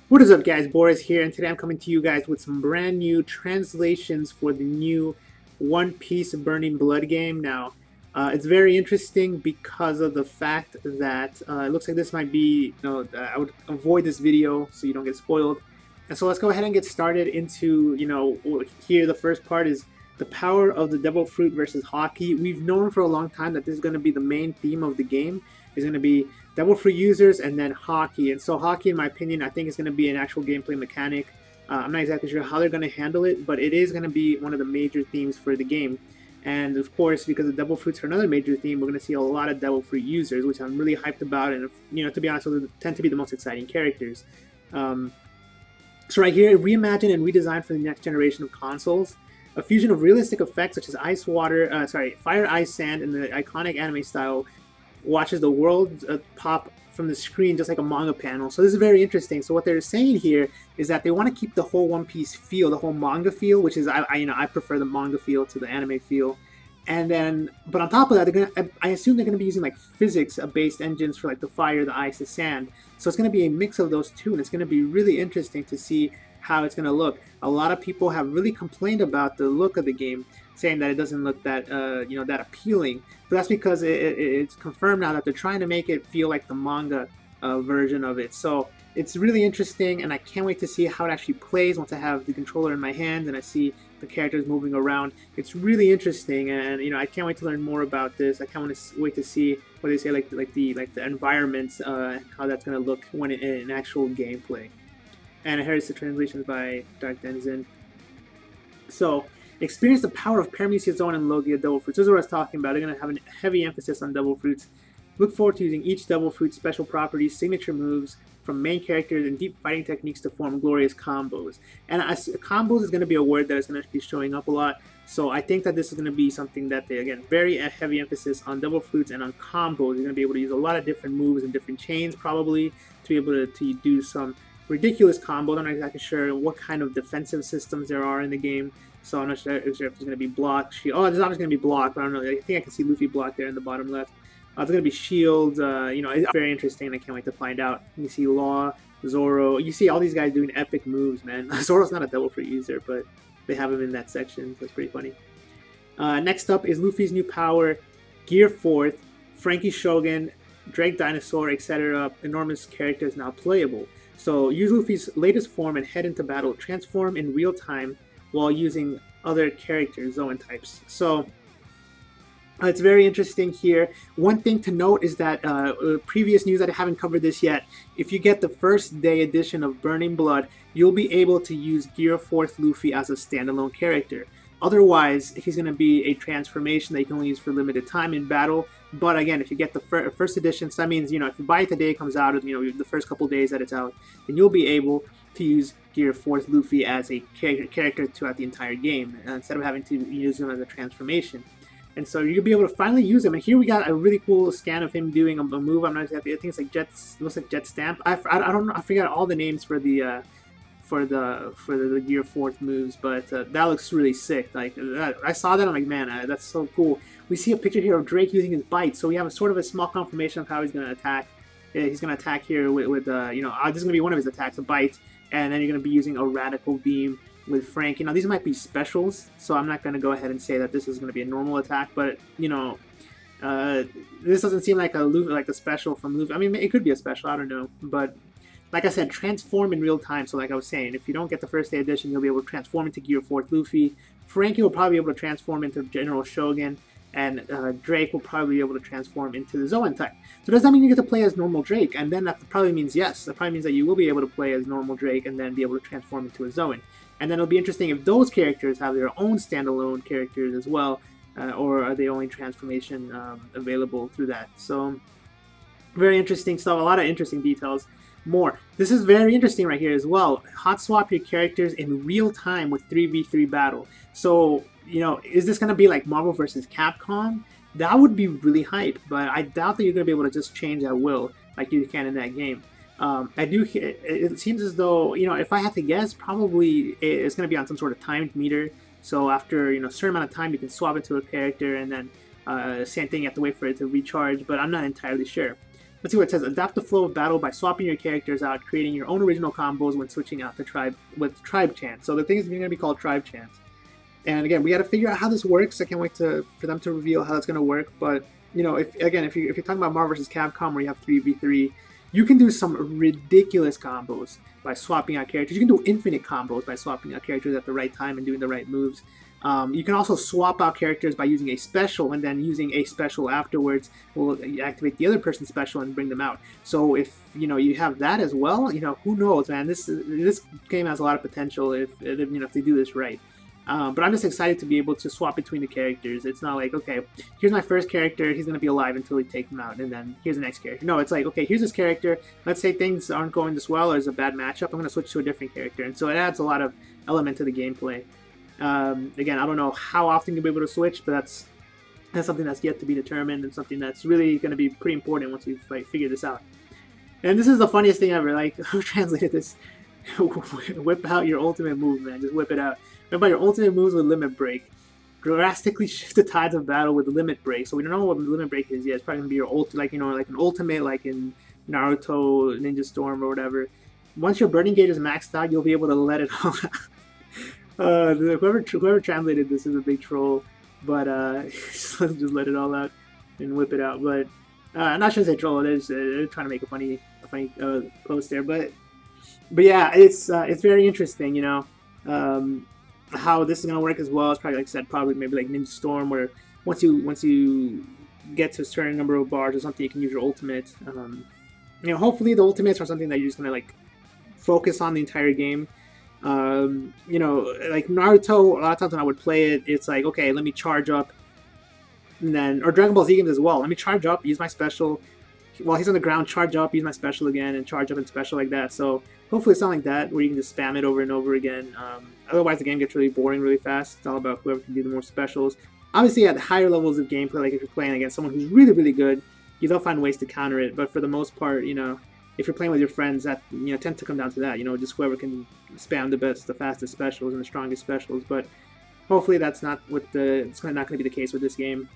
What is up, guys? Boris here, and today I'm coming to you guys with some brand new translations for the new One Piece Burning Blood game. Now, it's very interesting because of the fact that it looks like this might be, I would avoid this video so you don't get spoiled. And so let's go ahead and get started into, here the first part is the power of the Devil Fruit versus Haki. We've known for a long time that this is going to be the main theme of the game. Is going to be Devil Fruit users and then Haki. And so Haki, in my opinion, I think is going to be an actual gameplay mechanic. I'm not exactly sure how they're going to handle it, but it is going to be one of the major themes for the game. And of course, because the Devil Fruits are another major theme, we're going to see a lot of Devil Fruit users, which I'm really hyped about. And to be honest, those tend to be the most exciting characters. So right here, reimagined and redesigned for the next generation of consoles. A fusion of realistic effects such as fire, ice, sand, and the iconic anime style watches the world pop from the screen just like a manga panel. So this is very interesting. So what they're saying here is that they want to keep the whole One Piece feel, the whole manga feel, which is I prefer the manga feel to the anime feel. And then, but on top of that, I assume they're gonna be using like physics-based engines for like the fire, the ice, the sand. So it's gonna be a mix of those two, and it's gonna be really interesting to see how it's gonna look. A lot of people have really complained about the look of the game, saying that it doesn't look that that appealing. But that's because it's confirmed now that they're trying to make it feel like the manga version of it. So it's really interesting, and I can't wait to see how it actually plays once I have the controller in my hands and I see the characters moving around. It's really interesting, and I can't wait to learn more about this. I can't wait to see what they say, like the environments, how that's gonna look when in actual gameplay. And here's the translations by Dark Denizen. So, experience the power of Paramecia Zone and Logia Devil Fruits. This is what I was talking about. They're going to have a heavy emphasis on Devil Fruits. Look forward to using each Devil Fruit's special properties, signature moves from main characters, and deep fighting techniques to form glorious combos. And combos is going to be a word that is going to be showing up a lot. So I think that this is going to be something that they, again, very heavy emphasis on Devil Fruits and on combos. You're going to be able to use a lot of different moves and different chains probably to be able to do some ridiculous combos. I'm not exactly sure what kind of defensive systems there are in the game. So I'm not sure if there's going to be block, shield. Oh, there's obviously going to be block, but I don't know. I think I can see Luffy block there in the bottom left. There's going to be shields. It's very interesting, and I can't wait to find out. You see Law, Zoro. You see all these guys doing epic moves, man. Zoro's not a Devil Fruit user, but they have him in that section, so it's pretty funny. Next up is Luffy's new power, Gear 4th, Franky Shogun, Drake Dinosaur, etc. Enormous characters now playable. So use Luffy's latest form and head into battle. Transform in real time while using other characters, Zoan types. So it's very interesting here. One thing to note is that previous news that I haven't covered this yet, if you get the first day edition of Burning Blood, you'll be able to use Gear 4th Luffy as a standalone character. Otherwise, he's going to be a transformation that you can only use for limited time in battle. But again, if you get the first edition, so that means, if you buy it the day it comes out, the first couple days that it's out, then you'll be able to use Gear 4th Luffy as a character throughout the entire game, instead of having to use him as a transformation. And so you'll be able to finally use him. And here we got a really cool scan of him doing a move. I'm not exactly, I think it's like looks like Jet Stamp. I don't know, I forgot all the names for the Gear 4th moves, but that looks really sick. Like I saw that, I'm like, man, that's so cool. We see a picture here of Drake using his bite, so we have a sort of a small confirmation of how he's going to attack. He's going to attack here with this is going to be one of his attacks, a bite, and then you're going to be using a Radical Beam with Franky. Now these might be specials, so I'm not going to go ahead and say that this is going to be a normal attack, but this doesn't seem like a special from Luffy. I mean, it could be a special, I don't know, but like I said, transform in real time. So like I was saying, if you don't get the first day edition, you'll be able to transform into Gear 4th Luffy. Franky will probably be able to transform into General Shogun, and Drake will probably be able to transform into the Zoan type. So does that mean you get to play as normal Drake? And then that probably means yes. That probably means that you will be able to play as normal Drake and then be able to transform into a Zoan. And then it'll be interesting if those characters have their own standalone characters as well, or are they only transformation available through that. So very interesting stuff. A lot of interesting details. More. This is very interesting right here as well. Hot swap your characters in real time with 3v3 battle. So, is this going to be like Marvel vs. Capcom? That would be really hype, but I doubt that you're going to be able to just change at will like you can in that game. It seems as though, if I had to guess, probably it's going to be on some sort of timed meter. So after, a certain amount of time, you can swap into a character, and then same thing, you have to wait for it to recharge, but I'm not entirely sure. let's see what it says. Adapt the flow of battle by swapping your characters out, creating your own original combos when switching out the tribe with tribe chants. So the thing is going to be called tribe chants. And again, we got to figure out how this works. I can't wait for them to reveal how that's going to work. But you know, if you're talking about Marvel vs. Capcom where you have 3v3, you can do some ridiculous combos by swapping out characters. You can do infinite combos by swapping out characters at the right time and doing the right moves. You can also swap out characters by using a special, and then using a special afterwards will activate the other person's special and bring them out. So if you have that as well, who knows, man? This game has a lot of potential if they do this right. But I'm just excited to be able to swap between the characters. It's not like, okay, here's my first character, he's going to be alive until we take him out, and then here's the next character. No, it's like, okay, here's this character, let's say things aren't going this well or there's a bad matchup, I'm going to switch to a different character. And so it adds a lot of element to the gameplay. Again, I don't know how often you'll be able to switch, but that's something that's yet to be determined, and something that's really going to be pretty important once we figure this out. And this is the funniest thing ever. Like, who translated this? Whip out your ultimate move, man. Just whip it out. Whip out your ultimate moves with Limit Break. Drastically shift the tides of battle with Limit Break. So we don't know what Limit Break is yet. It's probably gonna be your like an ultimate, like in Naruto, Ninja Storm, or whatever. Once your burning gauge is maxed out, you'll be able to let it all out. Whoever translated this is a big troll, but just let it all out and whip it out. But I'm not sure to say troll. They're trying to make a funny post there, but yeah, it's very interesting, how this is gonna work as well. It's probably, like I said, probably maybe like Ninja Storm, where once you get to a certain number of bars or something, you can use your ultimate. Hopefully the ultimates are something that you're just gonna like focus on the entire game. Like Naruto, a lot of times when I would play it, it's like, okay, let me charge up, and then, or Dragon Ball Z games as well. Let me charge up, use my special. While he's on the ground, charge up, use my special again, and charge up and special like that. So hopefully it's not like that, where you can just spam it over and over again. Otherwise the game gets really boring really fast. It's all about whoever can do the more specials. Obviously at higher levels of gameplay, like if you're playing against someone who's really, really good, they'll find ways to counter it. But for the most part, if you're playing with your friends, that tend to come down to that. Just whoever can spam the fastest specials and the strongest specials. But hopefully that's not it's not going to be the case with this game.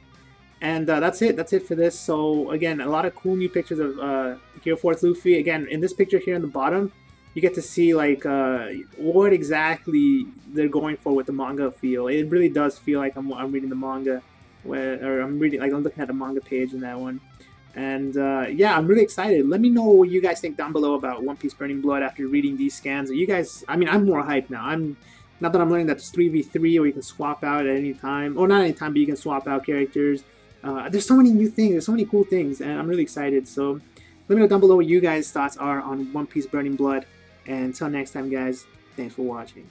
And that's it. That's it for this. So again, a lot of cool new pictures of Hero Force Luffy. Again, in this picture here in the bottom, you get to see like what exactly they're going for with the manga feel. It really does feel like I'm reading the manga, or I'm looking at the manga page in that one. And yeah, I'm really excited. Let me know what you guys think down below about One Piece Burning Blood after reading these scans. Are you guys? I mean, I'm more hyped now. Not that I'm learning that it's 3v3 where you can swap out at any time, or not any time, but you can swap out characters. There's so many new things, there's so many cool things, and I'm really excited. So let me know down below what you guys' thoughts are on One Piece Burning Blood. And until next time, guys, thanks for watching.